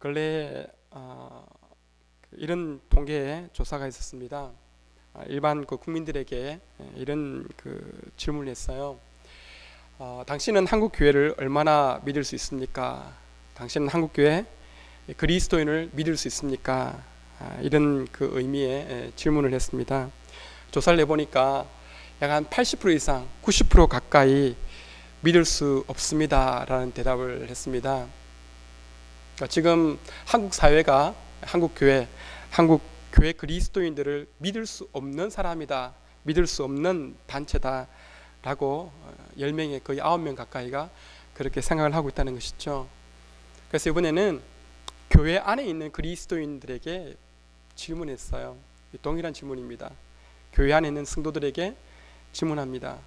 근래 이런 통계 조사가 있었습니다. 일반 국민들에게 이런 질문을 했어요. 당신은 한국 교회를 얼마나 믿을 수 있습니까? 당신은 한국 교회 그리스도인을 믿을 수 있습니까? 이런 의미의 질문을 했습니다. 조사를 해보니까 약 한 80% 이상, 90% 가까이 믿을 수 없습니다라는 대답을 했습니다. 지금 한국 사회가 한국 교회 그리스도인들을 믿을 수 없는 사람이다, 믿을 수 없는 단체다라고 10명에 거의 9명 가까이가 그렇게 생각을 하고 있다는 것이죠. 그래서 이번에는 교회 안에 있는 그리스도인들에게 질문했어요. 동일한 질문입니다. 교회 안에 있는 성도들에게 질문합니다.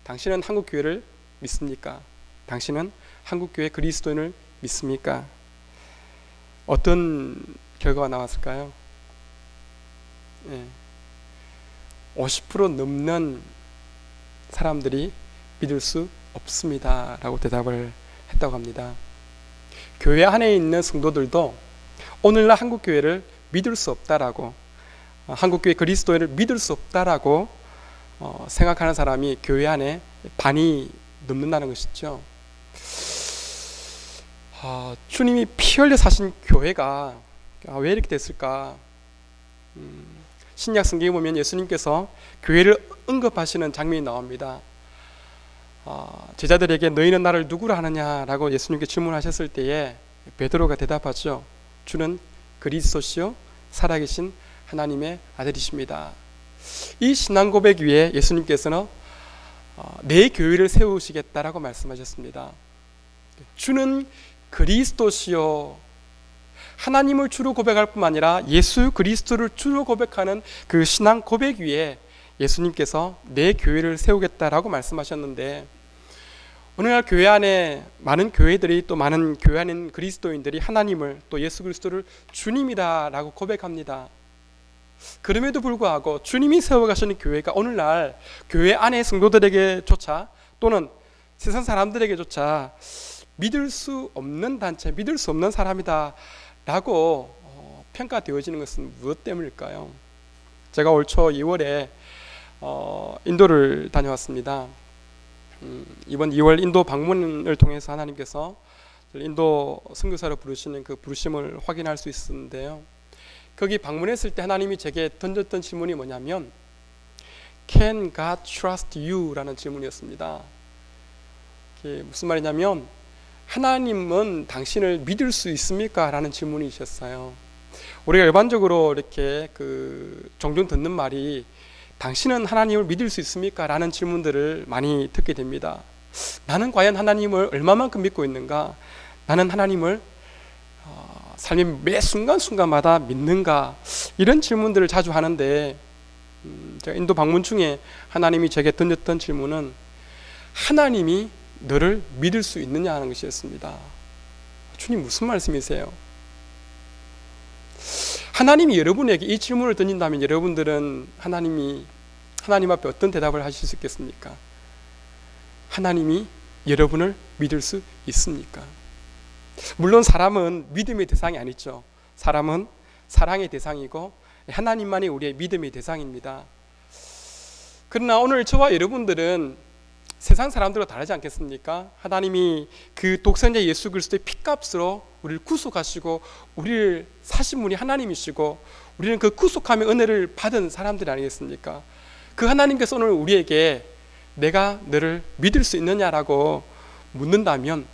당신은 한국 교회를 믿습니까? 당신은 한국 교회 그리스도인을 믿습니까? 어떤 결과가 나왔을까요? 50% 넘는 사람들이 믿을 수 없습니다 라고 대답을 했다고 합니다. 교회 안에 있는 성도들도 오늘날 한국 교회를 믿을 수 없다라고, 한국 교회 그리스도인을 믿을 수 없다라고 생각하는 사람이 교회 안에 반이 넘는다는 것이죠. 주님이 피 흘려 사신 교회가 왜 이렇게 됐을까? 신약 성경에 보면 예수님께서 교회를 언급하시는 장면이 나옵니다. 제자들에게 너희는 나를 누구라 하느냐라고 예수님께 질문하셨을 때에 베드로가 대답하죠. 주는 그리스도시요 살아계신 하나님의 아들이십니다. 이 신앙 고백 위에 예수님께서는 내 교회를 세우시겠다라고 말씀하셨습니다. 주는 그리스도시요, 하나님을 주로 고백할 뿐만 아니라 예수 그리스도를 주로 고백하는 그 신앙 고백 위에 예수님께서 내 교회를 세우겠다라고 말씀하셨는데, 오늘날 교회 안에 많은 교회들이, 또 많은 교회 안에 있는 그리스도인들이 하나님을, 또 예수 그리스도를 주님이다라고 고백합니다. 그럼에도 불구하고 주님이 세워가시는 교회가 오늘날 교회 안의 성도들에게조차, 또는 세상 사람들에게조차 믿을 수 없는 단체, 믿을 수 없는 사람이다 라고 평가되어지는 것은 무엇 때문일까요? 제가 올 초 2월에 인도를 다녀왔습니다. 이번 2월 인도 방문을 통해서 하나님께서 인도 선교사로 부르시는 그 부르심을 확인할 수 있었는데요. 거기 방문했을 때 하나님이 제게 던졌던 질문이 뭐냐면 Can God trust you? 라는 질문이었습니다. 이게 무슨 말이냐면 하나님은 당신을 믿을 수 있습니까? 라는 질문이셨어요. 우리가 일반적으로 이렇게 종종 듣는 말이 당신은 하나님을 믿을 수 있습니까? 라는 질문들을 많이 듣게 됩니다. 나는 과연 하나님을 얼마만큼 믿고 있는가? 나는 하나님을 삶의 매 순간순간마다 믿는가? 이런 질문들을 자주 하는데, 제가 인도 방문 중에 하나님이 제게 던졌던 질문은 하나님이 너를 믿을 수 있느냐 하는 것이었습니다. 주님 무슨 말씀이세요? 하나님이 여러분에게 이 질문을 던진다면 여러분들은 하나님 앞에 어떤 대답을 하실 수 있겠습니까? 하나님이 여러분을 믿을 수 있습니까? 물론 사람은 믿음의 대상이 아니죠. 사람은 사랑의 대상이고 하나님만이 우리의 믿음의 대상입니다. 그러나 오늘 저와 여러분들은 세상 사람들과 다르지 않겠습니까? 하나님이 그 독생자 예수 그리스도의 피값으로 우리를 구속하시고 우리를 사신 분이 하나님이시고 우리는 그 구속함의 은혜를 받은 사람들이 아니겠습니까? 그 하나님께서 오늘 우리에게 내가 너를 믿을 수 있느냐라고 묻는다면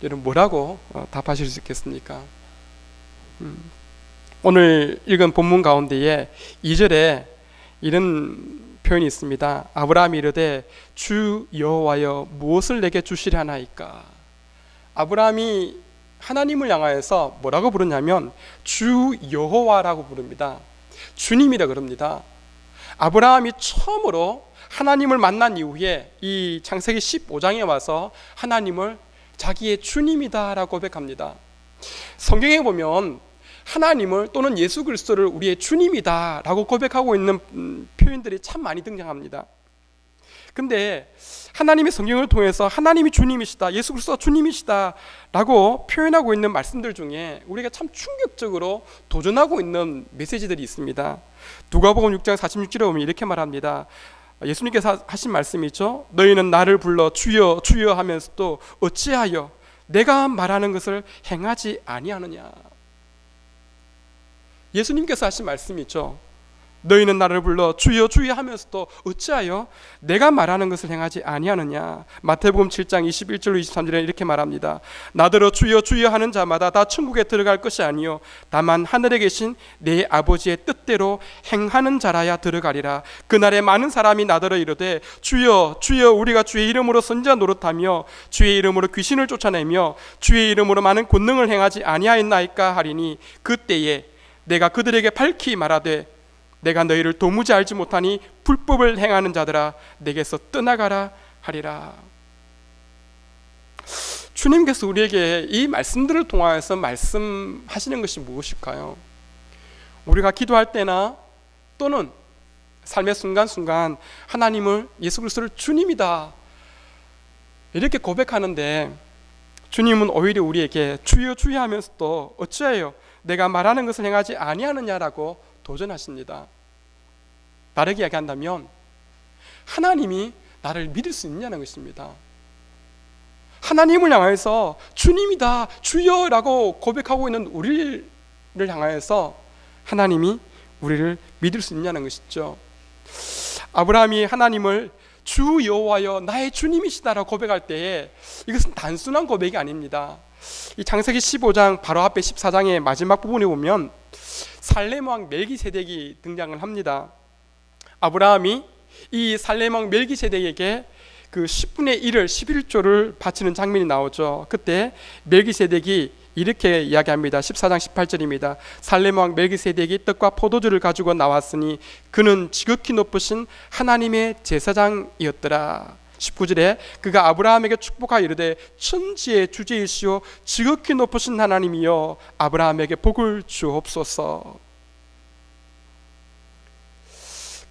여러분 뭐라고 답하실 수 있겠습니까? 오늘 읽은 본문 가운데에 2절에 이런 표현이 있습니다. 아브라함이 이르되 주 여호와여 무엇을 내게 주시려 하나이까? 아브라함이 하나님을 향하여서 뭐라고 부르냐면 주 여호와라고 부릅니다. 주님이라 그럽니다. 아브라함이 처음으로 하나님을 만난 이후에 이 창세기 15장에 와서 하나님을 자기의 주님이다라고 고백합니다. 성경에 보면 하나님을 또는 예수 그리스도를 우리의 주님이다라고 고백하고 있는 표현들이 참 많이 등장합니다. 근데 하나님의 성경을 통해서 하나님이 주님이시다, 예수 그리스도가 주님이시다 라고 표현하고 있는 말씀들 중에 우리가 참 충격적으로 도전하고 있는 메시지들이 있습니다. 누가복음 6장 46절에 보면 이렇게 말합니다. 예수님께서 하신 말씀이 있죠. 너희는 나를 불러 주여 주여 하면서도 어찌하여 내가 말하는 것을 행하지 아니하느냐. 예수님께서 하신 말씀이 있죠. 너희는 나를 불러 주여 주여 하면서도 어찌하여 내가 말하는 것을 행하지 아니하느냐. 마태복음 7장 21절로 23절에 이렇게 말합니다. 나더러 주여 주여 하는 자마다 다 천국에 들어갈 것이 아니요 다만 하늘에 계신 내 아버지의 뜻대로 행하는 자라야 들어가리라. 그날에 많은 사람이 나더러 이르되 주여 주여 우리가 주의 이름으로 선지자 노릇하며 주의 이름으로 귀신을 쫓아내며 주의 이름으로 많은 권능을 행하지 아니하였나이까 하리니 그때에 내가 그들에게 밝히 말하되 내가 너희를 도무지 알지 못하니 불법을 행하는 자들아 내게서 떠나가라 하리라. 주님께서 우리에게 이 말씀들을 통하여서 말씀하시는 것이 무엇일까요? 우리가 기도할 때나 또는 삶의 순간순간 하나님을, 예수 그리스도를 주님이다 이렇게 고백하는데, 주님은 오히려 우리에게 주여 주여 하면서도 어찌하여 내가 말하는 것을 행하지 아니하느냐라고 도전하십니다. 다르게 이야기한다면 하나님이 나를 믿을 수 있느냐는 것입니다. 하나님을 향해서 주님이다 주여라고 고백하고 있는 우리를 향하여서 하나님이 우리를 믿을 수 있느냐는 것이죠. 아브라함이 하나님을 주 여호와여 나의 주님이시다라고 고백할 때에 이것은 단순한 고백이 아닙니다. 이 창세기 15장 바로 앞에 14장의 마지막 부분에 보면 살렘 왕 멜기세덱이 등장을 합니다. 아브라함이 이 살렘 왕 멜기세덱에게 그 10분의 1을 11조를 바치는 장면이 나오죠. 그때 멜기세덱이 이렇게 이야기합니다. 14장 18절입니다. 살렘 왕 멜기세덱이 떡과 포도주를 가지고 나왔으니 그는 지극히 높으신 하나님의 제사장이었더라. 19절에 그가 아브라함에게 축복하여 이르되 천지의 주제이시오 지극히 높으신 하나님이여 아브라함에게 복을 주옵소서.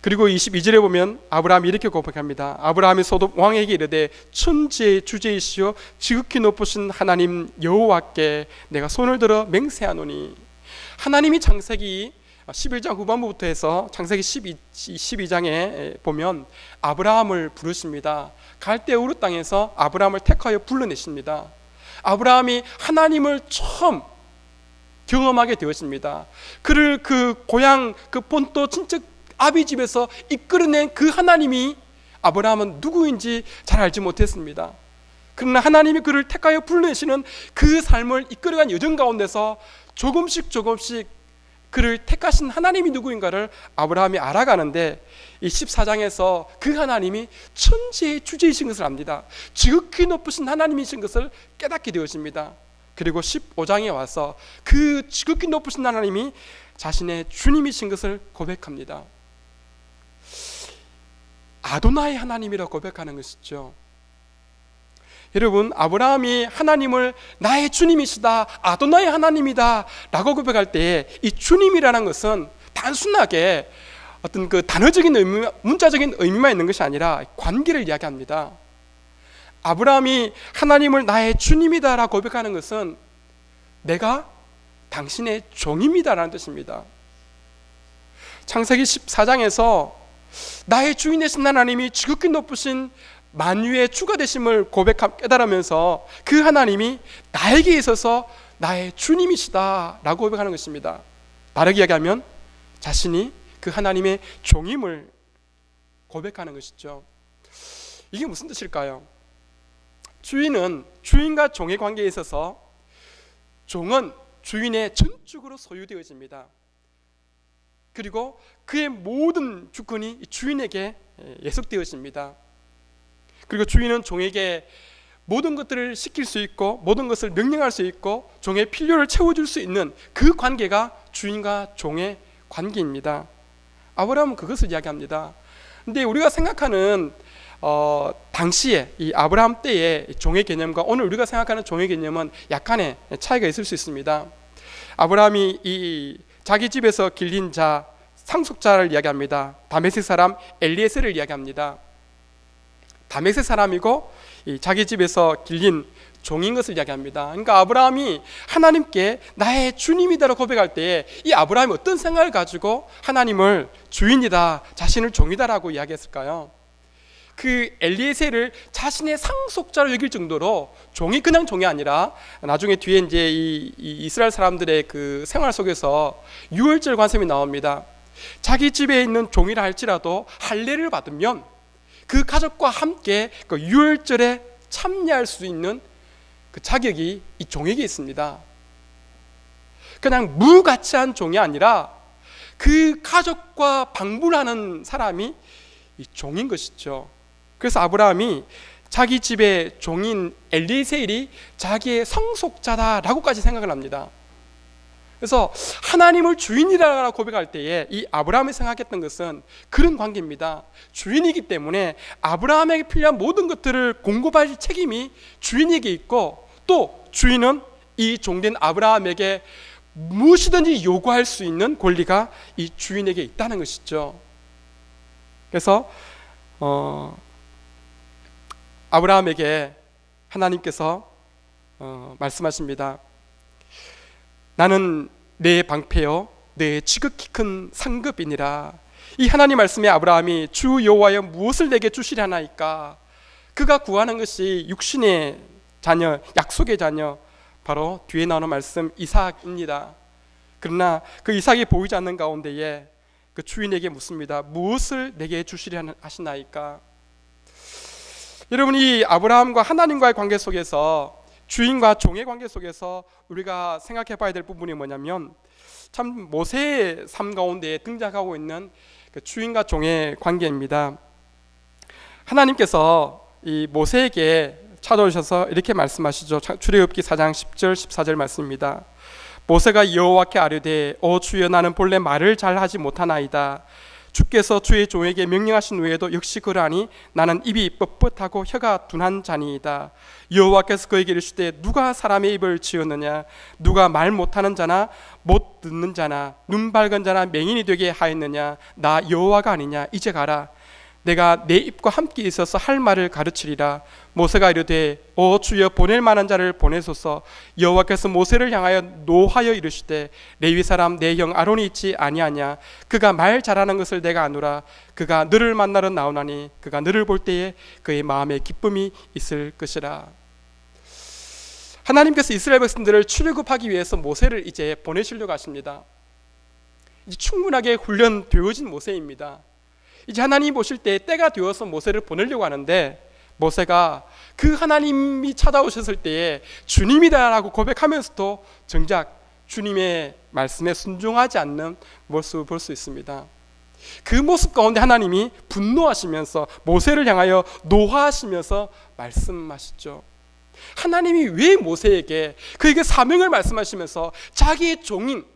그리고 22절에 보면 아브라함이 이렇게 고백합니다. 아브라함이 소돔 왕에게 이르되 천지의 주제이시오 지극히 높으신 하나님 여호와께 내가 손을 들어 맹세하노니. 하나님이 창세기 11장 후반부부터 해서 창세기 12장에 보면 아브라함을 부르십니다. 갈대우르 땅에서 아브라함을 택하여 불러내십니다. 아브라함이 하나님을 처음 경험하게 되었습니다. 그를 그 고향 그 본토 친척 아비 집에서 이끌어낸 그 하나님이 아브라함은 누구인지 잘 알지 못했습니다. 그러나 하나님이 그를 택하여 불러내시는 그 삶을 이끌어간 여정 가운데서 조금씩 그를 택하신 하나님이 누구인가를 아브라함이 알아가는데 이 14장에서 그 하나님이 천지의 주제이신 것을 압니다. 지극히 높으신 하나님이신 것을 깨닫게 되어집니다. 그리고 15장에 와서 그 지극히 높으신 하나님이 자신의 주님이신 것을 고백합니다. 아도나이 하나님이라고 고백하는 것이죠. 여러분, 아브라함이 하나님을 나의 주님이시다, 아도나이 하나님이다 라고 고백할 때 이 주님이라는 것은 단순하게 어떤 그 단어적인 의미, 문자적인 의미만 있는 것이 아니라 관계를 이야기합니다. 아브라함이 하나님을 나의 주님이다 라고 고백하는 것은 내가 당신의 종입니다 라는 뜻입니다. 창세기 14장에서 나의 주인 되신 하나님이 지극히 높으신 만유의 주가 되심을 깨달으면서 그 하나님이 나에게 있어서 나의 주님이시다 라고 고백하는 것입니다. 다르게 이야기하면 자신이 그 하나님의 종임을 고백하는 것이죠. 이게 무슨 뜻일까요? 주인은 주인과 종의 관계에 있어서 종은 주인의 전적으로 소유되어집니다. 그리고 그의 모든 주권이 주인에게 예속되어집니다. 그리고 주인은 종에게 모든 것들을 시킬 수 있고 모든 것을 명령할 수 있고 종의 필요를 채워줄 수 있는 그 관계가 주인과 종의 관계입니다. 아브라함은 그것을 이야기합니다. 근데 우리가 생각하는 당시에 이 아브라함 때의 종의 개념과 오늘 우리가 생각하는 종의 개념은 약간의 차이가 있을 수 있습니다. 아브라함이 이 자기 집에서 길린 자 상속자를 이야기합니다. 다메섹 사람 엘리에셀을 이야기합니다. 다메섹 사람이고 자기 집에서 길린 종인 것을 이야기합니다. 그러니까 아브라함이 하나님께 나의 주님이다라고 고백할 때에 이 아브라함이 어떤 생각을 가지고 하나님을 주인이다, 자신을 종이다라고 이야기했을까요? 그 엘리에셀을 자신의 상속자로 여길 정도로 종이 그냥 종이 아니라, 나중에 뒤에 이제 이 이스라엘 사람들의 그 생활 속에서 유월절 관습이 나옵니다. 자기 집에 있는 종이라 할지라도 할례를 받으면 그 가족과 함께 그 유월절에 참여할 수 있는 그 자격이 이 종에게 있습니다. 그냥 무가치한 종이 아니라 그 가족과 방문하는 사람이 이 종인 것이죠. 그래서 아브라함이 자기 집의 종인 엘리에셀이 자기의 상속자다라고까지 생각을 합니다. 그래서 하나님을 주인이라고 고백할 때에 이 아브라함이 생각했던 것은 그런 관계입니다. 주인이기 때문에 아브라함에게 필요한 모든 것들을 공급할 책임이 주인에게 있고, 또 주인은 이 종된 아브라함에게 무엇이든지 요구할 수 있는 권리가 이 주인에게 있다는 것이죠. 그래서 아브라함에게 하나님께서 말씀하십니다. 나는 내 방패요 내 지극히 큰 상급이니라. 이 하나님 말씀에 아브라함이 주 여호와여 무엇을 내게 주시려나이까? 그가 구하는 것이 육신의 자녀, 약속의 자녀, 바로 뒤에 나오는 말씀 이삭입니다. 그러나 그 이삭이 보이지 않는 가운데에 그 주인에게 묻습니다. 무엇을 내게 주시려 하시나이까? 여러분, 이 아브라함과 하나님과의 관계 속에서, 주인과 종의 관계 속에서 우리가 생각해 봐야 될 부분이 뭐냐면, 참 모세의 삶 가운데 등장하고 있는 그 주인과 종의 관계입니다. 하나님께서 이 모세에게 찾아오셔서 이렇게 말씀하시죠. 출애굽기 4장 10절 14절 말씀입니다. 모세가 여호와께 아뢰되 오 주여 나는 본래 말을 잘하지 못하나이다. 주께서 주의 종에게 명령하신 외에도 역시 그러하니 나는 입이 뻣뻣하고 혀가 둔한 자니이다. 여호와께서 그에게 이르시되 누가 사람의 입을 지었느냐? 누가 말 못하는 자나 못 듣는 자나 눈 밝은 자나 맹인이 되게 하였느냐? 나 여호와가 아니냐? 이제 가라. 내가 내 입과 함께 있어서 할 말을 가르치리라. 모세가 이르되 오 주여 보낼 만한 자를 보내소서. 여호와께서 모세를 향하여 노하여 이르시되 레위 사람 내 형 아론이 있지 아니하냐? 그가 말 잘하는 것을 내가 아노라. 그가 너를 만나러 나오나니 그가 너를 볼 때에 그의 마음에 기쁨이 있을 것이라. 하나님께서 이스라엘 백성들을 출애굽하기 위해서 모세를 이제 보내시려고 하십니다. 이제 충분하게 훈련되어진 모세입니다. 이제 하나님이 보실 때 때가 되어서 모세를 보내려고 하는데, 모세가 그 하나님이 찾아오셨을 때에 주님이다라고 고백하면서도 정작 주님의 말씀에 순종하지 않는 모습을 볼 수 있습니다. 그 모습 가운데 하나님이 분노하시면서 모세를 향하여 노하시면서 말씀하시죠. 하나님이 왜 모세에게 그에게 사명을 말씀하시면서 자기의 종인,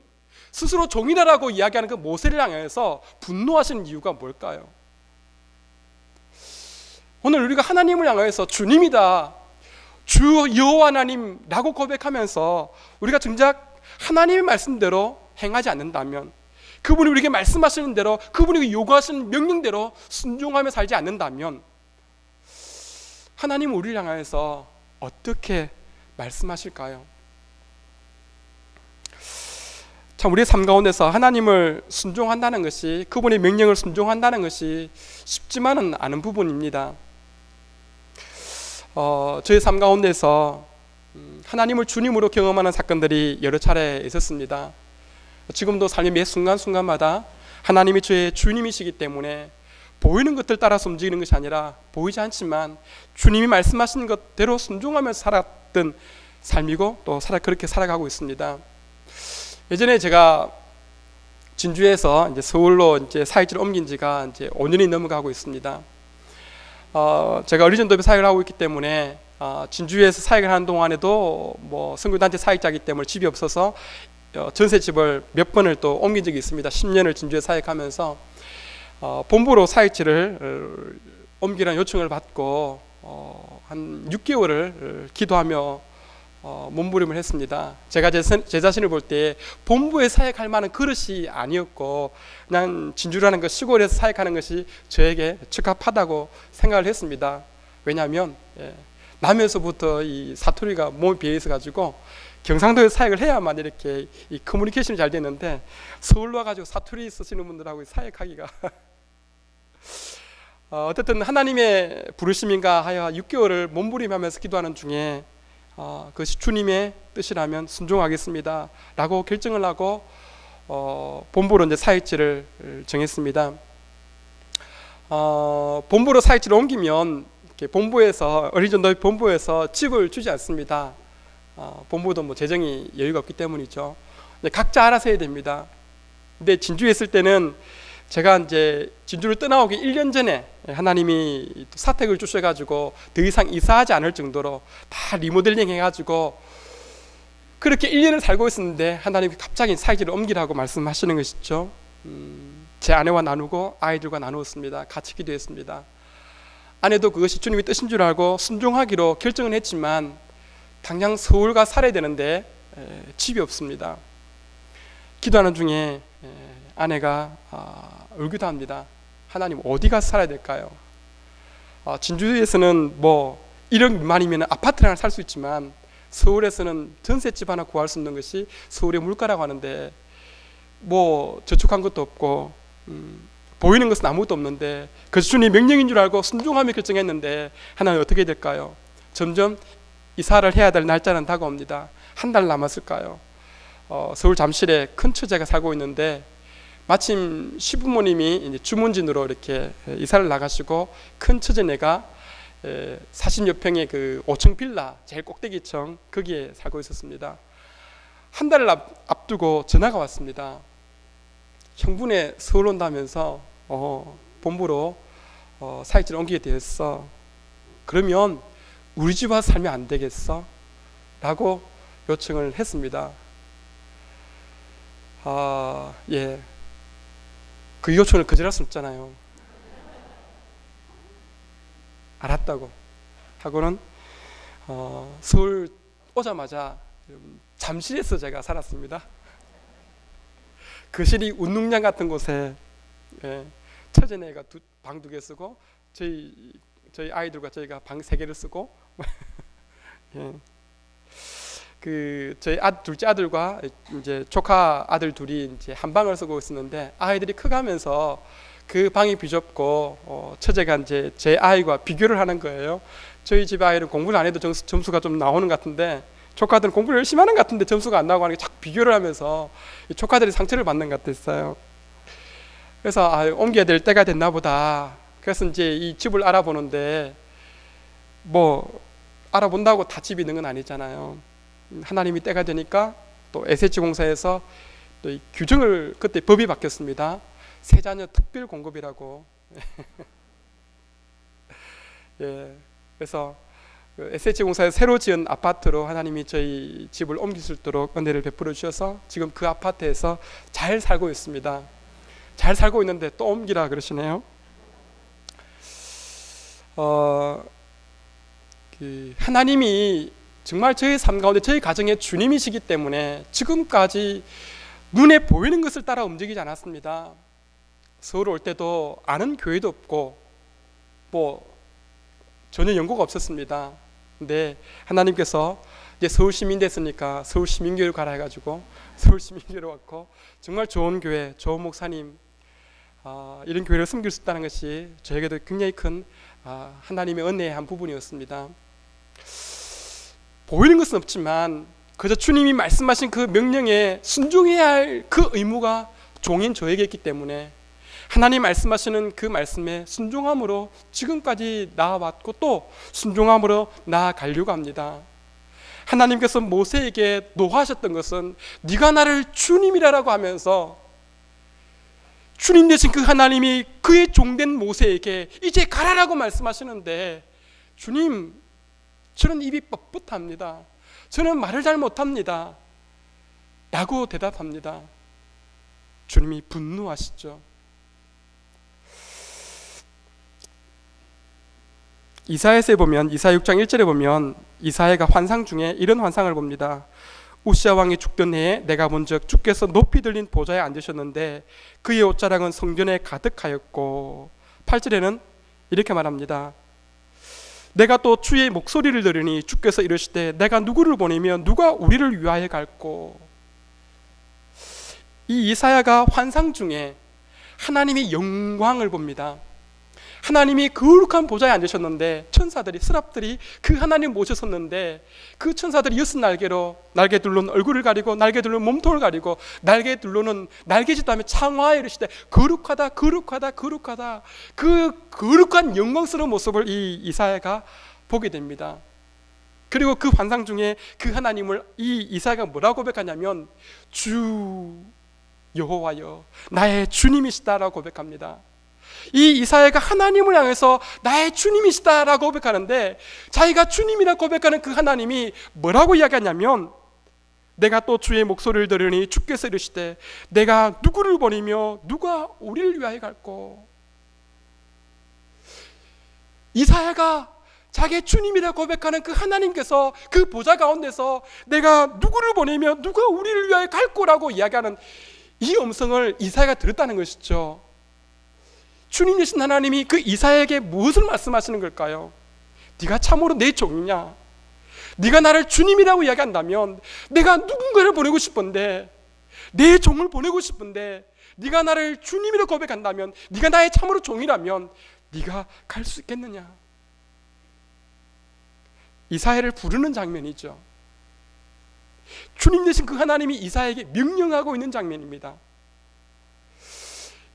스스로 종이라고 이야기하는 그 모세를 향해서 분노하시는 이유가 뭘까요? 오늘 우리가 하나님을 향해서 주님이다, 주 여호와 하나님라고 고백하면서 우리가 정작 하나님의 말씀대로 행하지 않는다면, 그분이 우리에게 말씀하시는 대로, 그분이 요구하시는 명령대로 순종하며 살지 않는다면, 하나님은 우리를 향해서 어떻게 말씀하실까요? 참 우리의 삶 가운데서 하나님을 순종한다는 것이, 그분의 명령을 순종한다는 것이 쉽지만은 않은 부분입니다. 저희 삶 가운데서 하나님을 주님으로 경험하는 사건들이 여러 차례 있었습니다. 지금도 삶의 매 순간순간마다 하나님이 저의 주님이시기 때문에 보이는 것들 따라서 움직이는 것이 아니라 보이지 않지만 주님이 말씀하신 것대로 순종하면서 살았던 삶이고 또 그렇게 살아가고 있습니다. 예전에 제가 진주에서 이제 서울로 이제 사역지를 옮긴 지가 이제 5년이 넘어가고 있습니다. 제가 어리전도회 사역을 하고 있기 때문에 진주에서 사역을 하는 동안에도 뭐 선교단체 사역자이기 때문에 집이 없어서 전셋집을 몇 번을 또 옮긴 적이 있습니다. 10년을 진주에 사역하면서 본부로 사역지를 옮기라는 요청을 받고 한 6개월을 기도하며 몸부림을 했습니다. 제가 제 자신을 볼 때 본부에 사역할 만한 그릇이 아니었고 그냥 진주라는 그 시골에서 사역하는 것이 저에게 적합하다고 생각을 했습니다. 왜냐하면 남에서부터 이 사투리가 몸에 비해서 가지고 경상도에 사역을 해야만 이렇게 이 커뮤니케이션이 잘 되는데 서울로 와가지고 사투리 쓰시는 분들하고 사역하기가 어쨌든 하나님의 부르심인가 하여 6개월을 몸부림하면서 기도하는 중에 그것이 주님의 뜻이라면 순종하겠습니다 라고 결정을 하고 본부로 이제 사역지를 정했습니다. 본부로 사역지를 옮기면 본부에서 어린이전도회 본부에서 집을 주지 않습니다. 본부도 뭐 재정이 여유가 없기 때문이죠. 각자 알아서 해야 됩니다. 근데 진주에 있을 때는 제가 이제 진주를 떠나오기 1년 전에 하나님이 사택을 주셔가지고 더 이상 이사하지 않을 정도로 다 리모델링 해가지고 그렇게 1년을 살고 있었는데 하나님이 갑자기 사역지를 옮기라고 말씀하시는 것이죠. 제 아내와 나누고 아이들과 나누었습니다. 같이 기도했습니다. 아내도 그것이 주님의 뜻인 줄 알고 순종하기로 결정은 했지만 당장 서울가 살아야 되는데 집이 없습니다. 기도하는 중에 아내가 울기도 합니다. 하나님 어디 가서 살아야 될까요? 진주에서는 뭐 1억 미만이면 아파트 하나 살 수 있지만 서울에서는 전셋집 하나 구할 수 없는 것이 서울의 물가라고 하는데 뭐 저축한 것도 없고 보이는 것은 아무것도 없는데 그것이 주님의 명령인 줄 알고 순종하며 결정했는데 하나님 어떻게 될까요? 점점 이사를 해야 될 날짜는 다가옵니다. 한 달 남았을까요? 서울 잠실에 큰 처제가 살고 있는데 마침 시부모님이 이제 주문진으로 이렇게 이사를 나가시고 큰 처제네가 40여 평의 그 5층 빌라 제일 꼭대기층 거기에 살고 있었습니다. 한 달을 앞두고 전화가 왔습니다. 형부네 서울 온다면서 본부로 사역지를 옮기게 되었어. 그러면 우리 집 와서 살면 안 되겠어? 라고 요청을 했습니다. 예. 그 요청을 거절할 수 없잖아요. 알았다고 하고는 서울 오자마자 잠실에서 제가 살았습니다. 거실이 운동장 같은 곳에 처제네가 방 2개 쓰고 저희 아이들과 저희가 방 3개를 쓰고 예. 저희 둘째 아들과 이제 조카 아들 둘이 이제 한 방을 쓰고 있었는데 아이들이 커가면서 그 방이 비좁고 처제가 이제 제 아이와 비교를 하는 거예요. 저희 집 아이는 공부를 안 해도 점수가 좀 나오는 것 같은데 조카들은 공부를 열심히 하는 것 같은데 점수가 안 나오고 하는 게 자꾸 비교를 하면서 조카들이 상처를 받는 것 같았어요. 그래서 옮겨야 될 때가 됐나 보다. 그래서 이제 이 집을 알아보는데 뭐 알아본다고 다 집이 있는 건 아니잖아요. 하나님이 때가 되니까 또 SH공사에서 또 이 규정을 그때 법이 바뀌었습니다. 세자녀 특별 공급이라고. 예, 그래서 SH공사에 새로 지은 아파트로 하나님이 저희 집을 옮길 수 있도록 은혜를 베풀어 주셔서 지금 그 아파트에서 잘 살고 있습니다. 잘 살고 있는데 또 옮기라 그러시네요. 하나님이 정말 저희 삶 가운데 저희 가정의 주님이시기 때문에 지금까지 눈에 보이는 것을 따라 움직이지 않았습니다. 서울 올 때도 아는 교회도 없고 뭐 전혀 연고가 없었습니다. 근데 하나님께서 이제 서울 시민 됐으니까 서울 시민교회로 가라 해가지고 서울 시민교회로 왔고 정말 좋은 교회, 좋은 목사님 이런 교회를 섬길 수 있다는 것이 저에게도 굉장히 큰 하나님의 은혜의 한 부분이었습니다. 보이는 것은 없지만 그저 주님이 말씀하신 그 명령에 순종해야 할 그 의무가 종인 저에게 있기 때문에 하나님 말씀하시는 그 말씀에 순종함으로 지금까지 나아왔고 또 순종함으로 나아가려고 합니다. 하나님께서 모세에게 노하셨던 것은 네가 나를 주님이라고 하면서 주님 되신 그 하나님이 그의 종된 모세에게 이제 가라라고 말씀하시는데 주님, 저는 입이 뻣뻣합니다. 저는 말을 잘 못합니다. 라고 대답합니다. 주님이 분노하시죠. 이사야서에 보면 이사야 6장 1절에 보면 이사야가 환상 중에 이런 환상을 봅니다. 우시아 왕이 죽던 해에 내가 본즉 주께서 높이 들린 보좌에 앉으셨는데 그의 옷자락은 성전에 가득하였고 8절에는 이렇게 말합니다. 내가 또 주의 목소리를 들으니 주께서 이르시되 내가 누구를 보내며 누가 우리를 위하여 갈꼬. 이 이사야가 환상 중에 하나님의 영광을 봅니다. 하나님이 거룩한 보좌에 앉으셨는데 천사들이, 스랍들이 그 하나님 모셨었는데 그 천사들이 6날개로 날개둘로는 얼굴을 가리고 날개둘로는 몸통을 가리고 날개둘로는 날개짓 다음에 창화에 이르시되 거룩하다 거룩하다 거룩하다. 그 거룩한 영광스러운 모습을 이 이사야가 보게 됩니다. 그리고 그 환상 중에 그 하나님을 이 이사야가 뭐라고 고백하냐면 주 여호와여 나의 주님이시다라고 고백합니다. 이 이사야가 하나님을 향해서 나의 주님이시다라고 고백하는데 자기가 주님이라고 고백하는 그 하나님이 뭐라고 이야기하냐면 내가 또 주의 목소리를 들으니 주께서 이르시되 내가 누구를 보내며 누가 우리를 위하여 갈꼬. 이사야가 자기의 주님이라고 고백하는 그 하나님께서 그 보좌 가운데서 내가 누구를 보내며 누가 우리를 위하여 갈꼬라고 이야기하는 이 음성을 이사야가 들었다는 것이죠. 주님 되신 하나님이 그 이사야에게 무엇을 말씀하시는 걸까요? 네가 참으로 내 종이냐? 네가 나를 주님이라고 이야기한다면 내가 누군가를 보내고 싶은데, 내 종을 보내고 싶은데 네가 나를 주님이라고 고백한다면, 네가 나의 참으로 종이라면 네가 갈 수 있겠느냐? 이사야를 부르는 장면이죠. 주님 되신 그 하나님이 이사야에게 명령하고 있는 장면입니다.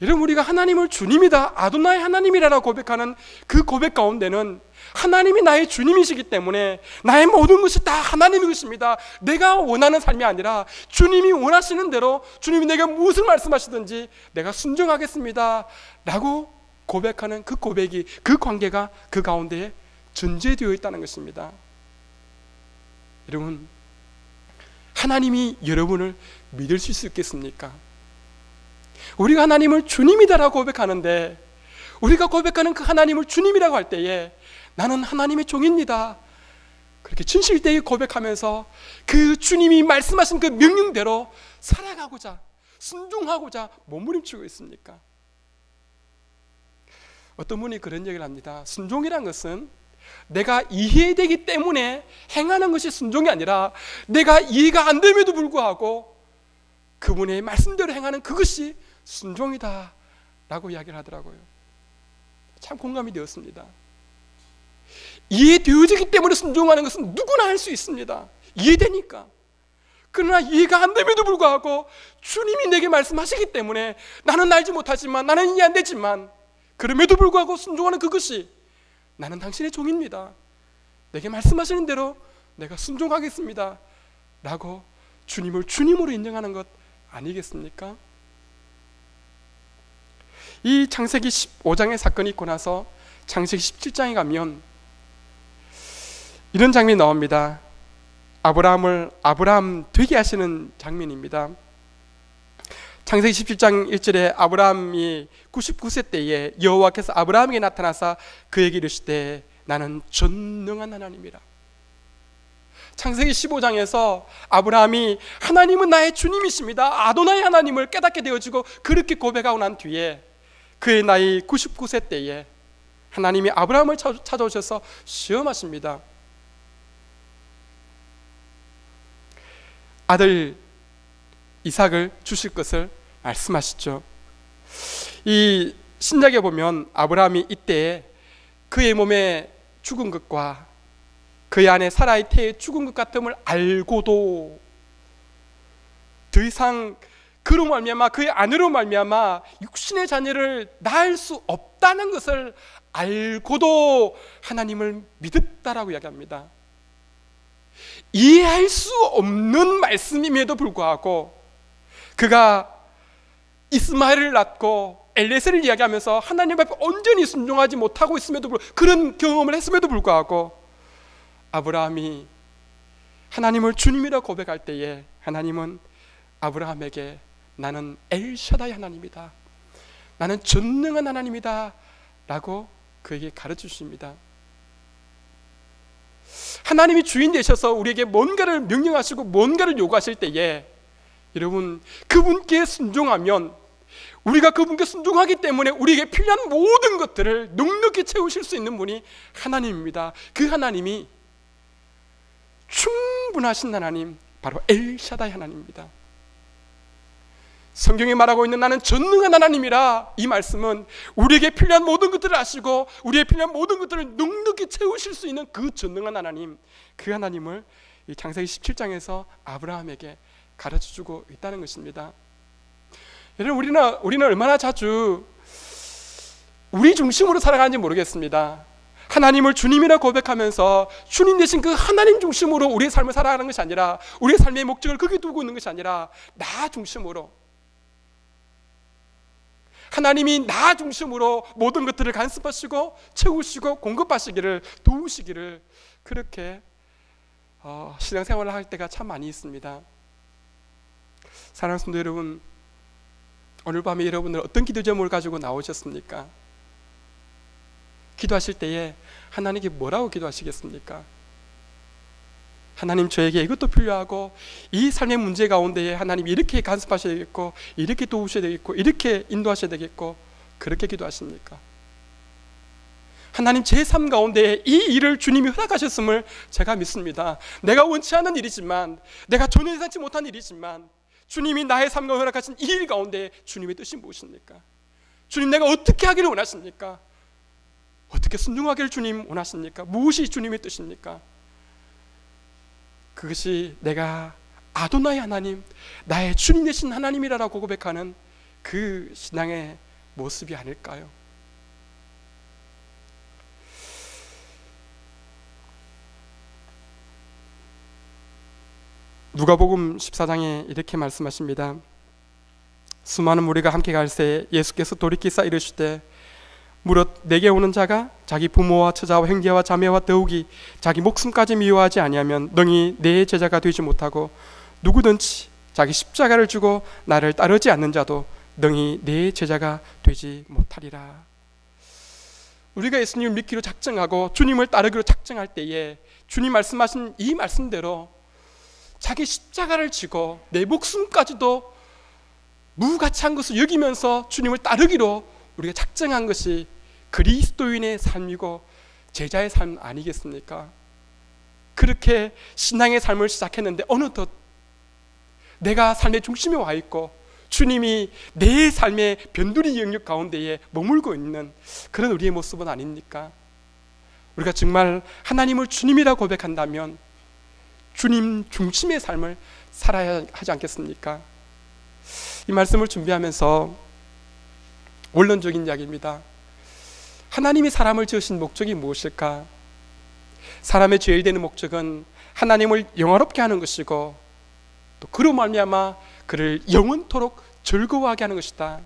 여러분, 우리가 하나님을 주님이다, 아도나이 하나님이라고 고백하는 그 고백 가운데는 하나님이 나의 주님이시기 때문에 나의 모든 것이 다 하나님의 것입니다. 내가 원하는 삶이 아니라 주님이 원하시는 대로 주님이 내게 무엇을 말씀하시든지 내가 순종하겠습니다 라고 고백하는 그 고백이, 그 관계가 그 가운데에 전제되어 있다는 것입니다. 여러분, 하나님이 여러분을 믿을 수 있겠습니까? 우리가 하나님을 주님이다라고 고백하는데, 우리가 고백하는 그 하나님을 주님이라고 할 때에 나는 하나님의 종입니다, 그렇게 진실되게 고백하면서 그 주님이 말씀하신 그 명령대로 살아가고자, 순종하고자 몸부림치고 있습니까? 어떤 분이 그런 얘기를 합니다. 순종이란 것은 내가 이해되기 때문에 행하는 것이 순종이 아니라 내가 이해가 안 됨에도 불구하고 그분의 말씀대로 행하는 그것이 순종이다 라고 이야기를 하더라고요. 참 공감이 되었습니다. 이해되어지기 때문에 순종하는 것은 누구나 할 수 있습니다. 이해되니까. 그러나 이해가 안 됨에도 불구하고 주님이 내게 말씀하시기 때문에 나는 알지 못하지만, 나는 이해 안 되지만, 그럼에도 불구하고 순종하는 그것이 나는 당신의 종입니다, 내게 말씀하시는 대로 내가 순종하겠습니다 라고 주님을 주님으로 인정하는 것 아니겠습니까? 이 창세기 15장의 사건이 있고 나서 창세기 17장에 가면 이런 장면이 나옵니다. 아브라함을 아브라함 되게 하시는 장면입니다. 창세기 17장 1절에 아브라함이 99세 때에 여호와께서 아브라함에게 나타나사 그에게 이르시되 나는 전능한 하나님이라. 창세기 15장에서 아브라함이 하나님은 나의 주님이십니다, 아도나이 하나님을 깨닫게 되어지고 그렇게 고백하고 난 뒤에 그의 나이 99세 때에 하나님이 아브라함을 찾아오셔서 시험하십니다. 아들 이삭을 주실 것을 말씀하시죠. 이 신약에 보면 아브라함이 이때 그의 몸에 죽은 것과 그의 안에 사라의 태에 죽은 것 같음을 알고도 더 이상 그로 말미암아 그의 아내로 말미암아 육신의 자녀를 낳을 수 없다는 것을 알고도 하나님을 믿었다라고 이야기합니다. 이해할 수 없는 말씀임에도 불구하고 그가 이스마엘을 낳고 엘레셀을 이야기하면서 하나님 앞에 온전히 순종하지 못하고 있음에도 불구하고, 그런 경험을 했음에도 불구하고 아브라함이 하나님을 주님이라고 고백할 때에 하나님은 아브라함에게 나는 엘샤다이 하나님이다, 나는 전능한 하나님이다 라고 그에게 가르쳐 주십니다. 하나님이 주인 되셔서 우리에게 뭔가를 명령하시고 뭔가를 요구하실 때에 여러분, 그분께 순종하면, 우리가 그분께 순종하기 때문에 우리에게 필요한 모든 것들을 넉넉히 채우실 수 있는 분이 하나님입니다. 그 하나님이 충분하신 하나님, 바로 엘샤다이 하나님입니다. 성경에 말하고 있는 나는 전능한 하나님이라, 이 말씀은 우리에게 필요한 모든 것들을 아시고 우리의 필요한 모든 것들을 넉넉히 채우실 수 있는 그 전능한 하나님, 그 하나님을 이 창세기 17장에서 아브라함에게 가르쳐주고 있다는 것입니다. 여러분, 우리는 얼마나 자주 우리 중심으로 살아가는지 모르겠습니다. 하나님을 주님이라 고백하면서 주님 대신 그 하나님 중심으로 우리의 삶을 살아가는 것이 아니라, 우리의 삶의 목적을 거기 두고 있는 것이 아니라 나 중심으로, 하나님이 나 중심으로 모든 것들을 간섭하시고 채우시고 공급하시기를, 도우시기를, 그렇게 신앙생활을 할 때가 참 많이 있습니다. 사랑하는 성도 여러분, 오늘 밤에 여러분들 어떤 기도 제목을 가지고 나오셨습니까? 기도하실 때에 하나님께 뭐라고 기도하시겠습니까? 하나님, 저에게 이것도 필요하고 이 삶의 문제 가운데에 하나님 이렇게 간섭하셔야 되겠고, 이렇게 도우셔야 되겠고, 이렇게 인도하셔야 되겠고, 그렇게 기도하십니까? 하나님, 제 삶 가운데 이 일을 주님이 허락하셨음을 제가 믿습니다. 내가 원치 않은 일이지만, 내가 전혀 예상치 못한 일이지만, 주님이 나의 삶과 허락하신 이 일 가운데 주님의 뜻이 무엇입니까? 주님, 내가 어떻게 하기를 원하십니까? 어떻게 순종하기를 주님 원하십니까? 무엇이 주님의 뜻입니까? 그것이 내가 아도나이 하나님, 나의 주님 되신 하나님이라고 고백하는 그 신앙의 모습이 아닐까요? 누가복음 14장에 이렇게 말씀하십니다. 수많은 무리가 함께 갈 새 예수께서 돌이키사 이르시되, 무릇 내게 오는 자가 자기 부모와 처자와 형제와 자매와 더욱이 자기 목숨까지 미워하지 아니하면 능히 내 제자가 되지 못하고, 누구든지 자기 십자가를 지고 나를 따르지 않는 자도 능히 내 제자가 되지 못하리라. 우리가 예수님을 믿기로 작정하고 주님을 따르기로 작정할 때에 주님 말씀하신 이 말씀대로 자기 십자가를 지고 내 목숨까지도 무가치한 것을 여기면서 주님을 따르기로 우리가 작정한 것이 그리스도인의 삶이고 제자의 삶 아니겠습니까? 그렇게 신앙의 삶을 시작했는데 어느덧 내가 삶의 중심에 와 있고 주님이 내 삶의 변두리 영역 가운데에 머물고 있는 그런 우리의 모습은 아닙니까? 우리가 정말 하나님을 주님이라 고백한다면 주님 중심의 삶을 살아야 하지 않겠습니까? 이 말씀을 준비하면서 원론적인 이야기입니다. 하나님이 사람을 지으신 목적이 무엇일까? 사람의 제일 되는 목적은 하나님을 영화롭게 하는 것이고, 또 그로 말미암아 그를 영원토록 즐거워하게 하는 것이다.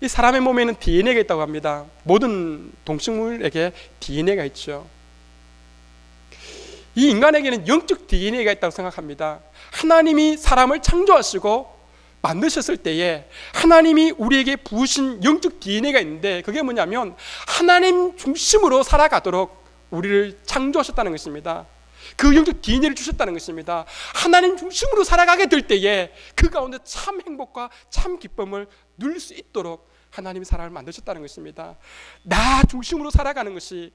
이 사람의 몸에는 DNA가 있다고 합니다. 모든 동식물에게 DNA가 있죠. 이 인간에게는 영적 DNA가 있다고 생각합니다. 하나님이 사람을 창조하시고 만드셨을 때에 하나님이 우리에게 부으신 영적 DNA가 있는데, 그게 뭐냐면 하나님 중심으로 살아가도록 우리를 창조하셨다는 것입니다. 그 영적 DNA를 주셨다는 것입니다. 하나님 중심으로 살아가게 될 때에 그 가운데 참 행복과 참 기쁨을 누릴 수 있도록 하나님이 사람을 만드셨다는 것입니다. 나 중심으로 살아가는 것이,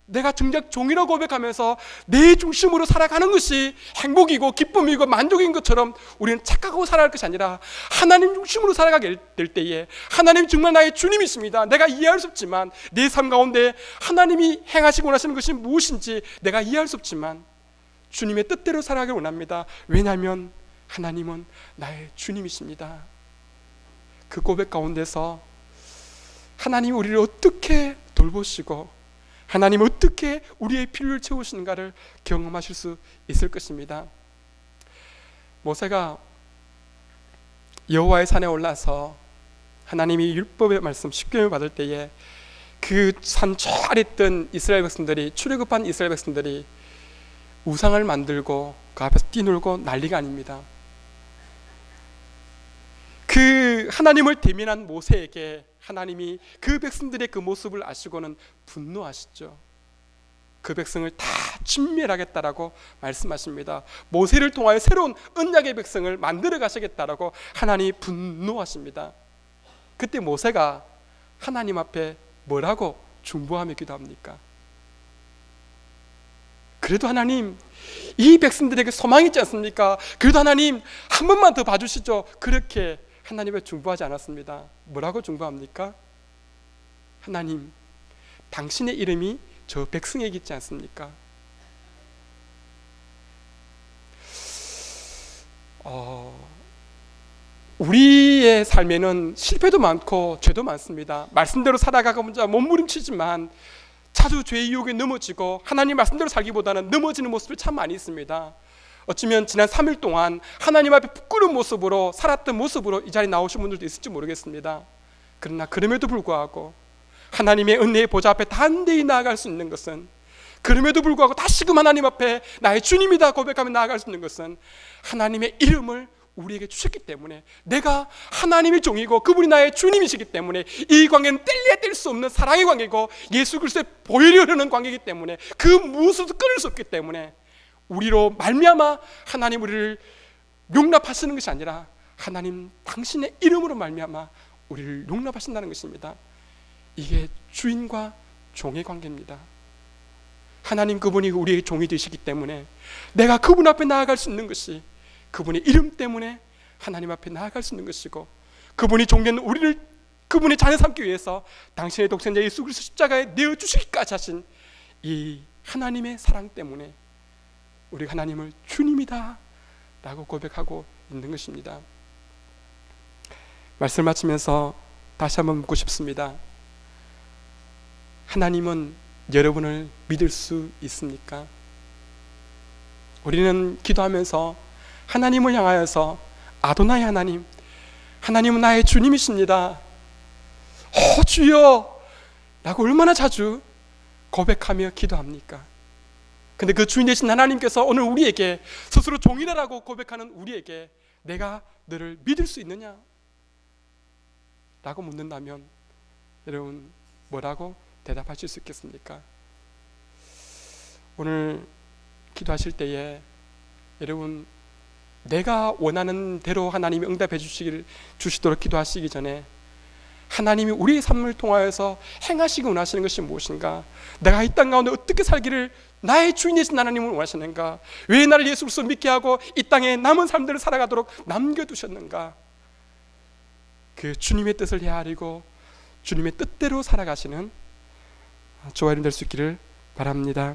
내가 정작 종이라고 고백하면서 내 중심으로 살아가는 것이 행복이고 기쁨이고 만족인 것처럼 우리는 착각하고 살아갈 것이 아니라 하나님 중심으로 살아가게 될 때에 하나님이 정말 나의 주님이십니다. 내가 이해할 수 없지만 내 삶 가운데 하나님이 행하시고 원하시는 것이 무엇인지 내가 이해할 수 없지만 주님의 뜻대로 살아가길 원합니다. 왜냐하면 하나님은 나의 주님이십니다. 그 고백 가운데서 하나님이 우리를 어떻게 돌보시고 하나님 어떻게 우리의 필요를 채우시는가를 경험하실 수 있을 것입니다. 모세가 여호와의 산에 올라서 하나님이 율법의 말씀 십계명을 받을 때에 그 산 저 아래 있던 이스라엘 백성들이, 출애굽한 이스라엘 백성들이 우상을 만들고 그 앞에서 뛰놀고 난리가 아닙니다. 그 하나님을 대면한 모세에게 하나님이 그 백성들의 그 모습을 아시고는 분노하시죠. 그 백성을 다 진멸하겠다라고 말씀하십니다. 모세를 통하여 새로운 언약의 백성을 만들어 가시겠다라고 하나님이 분노하십니다. 그때 모세가 하나님 앞에 뭐라고 중보하며 기도합니까? 그래도 하나님, 이 백성들에게 소망이 있지 않습니까? 그래도 하나님 한 번만 더 봐주시죠. 그렇게 하나님을 중보하지 않았습니다. 뭐라고 중보합니까? 하나님, 당신의 이름이 저 백성에게 있지 않습니까? 우리의 삶에는 실패도 많고 죄도 많습니다. 말씀대로 살아가고 혼자 몸부림치지만 자주 죄의 유혹에 넘어지고 하나님 말씀대로 살기보다는 넘어지는 모습이 참 많이 있습니다. 어쩌면 지난 3일 동안 하나님 앞에 부끄러운 모습으로 살았던 모습으로 이 자리에 나오신 분들도 있을지 모르겠습니다. 그러나 그럼에도 불구하고 하나님의 은혜의 보좌 앞에 단대히 나아갈 수 있는 것은, 그럼에도 불구하고 다시금 하나님 앞에 나의 주님이다 고백하며 나아갈 수 있는 것은 하나님의 이름을 우리에게 주셨기 때문에, 내가 하나님의 종이고 그분이 나의 주님이시기 때문에 이 관계는 뗄래야 뗄 수 없는 사랑의 관계고 예수 그리스도의 보혈이 흐르는 관계이기 때문에 그 무엇도 끊을 수 없기 때문에 우리로 말미암아 하나님 우리를 용납하시는 것이 아니라 하나님 당신의 이름으로 말미암아 우리를 용납하신다는 것입니다. 이게 주인과 종의 관계입니다. 하나님 그분이 우리의 종이 되시기 때문에 내가 그분 앞에 나아갈 수 있는 것이 그분의 이름 때문에 하나님 앞에 나아갈 수 있는 것이고, 그분이 종된 우리를 그분의 자녀 삼기 위해서 당신의 독생자 예수 그리스도 십자가에 내어주시기까지 하신 이 하나님의 사랑 때문에 우리가 하나님을 주님이다 라고 고백하고 있는 것입니다. 말씀을 마치면서 다시 한번 묻고 싶습니다. 하나님은 여러분을 믿을 수 있습니까? 우리는 기도하면서 하나님을 향하여서 아도나이 하나님, 하나님은 나의 주님이십니다, 주여 라고 얼마나 자주 고백하며 기도합니까? 근데 그 주인 되신 하나님께서 오늘 우리에게 스스로 종이라고 고백하는 우리에게 내가 너를 믿을 수 있느냐? 라고 묻는다면 여러분 뭐라고 대답하실 수 있겠습니까? 오늘 기도하실 때에 여러분 내가 원하는 대로 하나님이 응답해 주시도록 기도하시기 전에 하나님이 우리의 삶을 통하여서 행하시기 원하시는 것이 무엇인가? 내가 이 땅 가운데 어떻게 살기를 나의 주인이신 하나님을 원하시는가? 왜 나를 예수 그리스도 믿게 하고 이 땅에 남은 삶들을 살아가도록 남겨두셨는가? 그 주님의 뜻을 헤아리고 주님의 뜻대로 살아가시는 저와 여러분 될 수 있기를 바랍니다.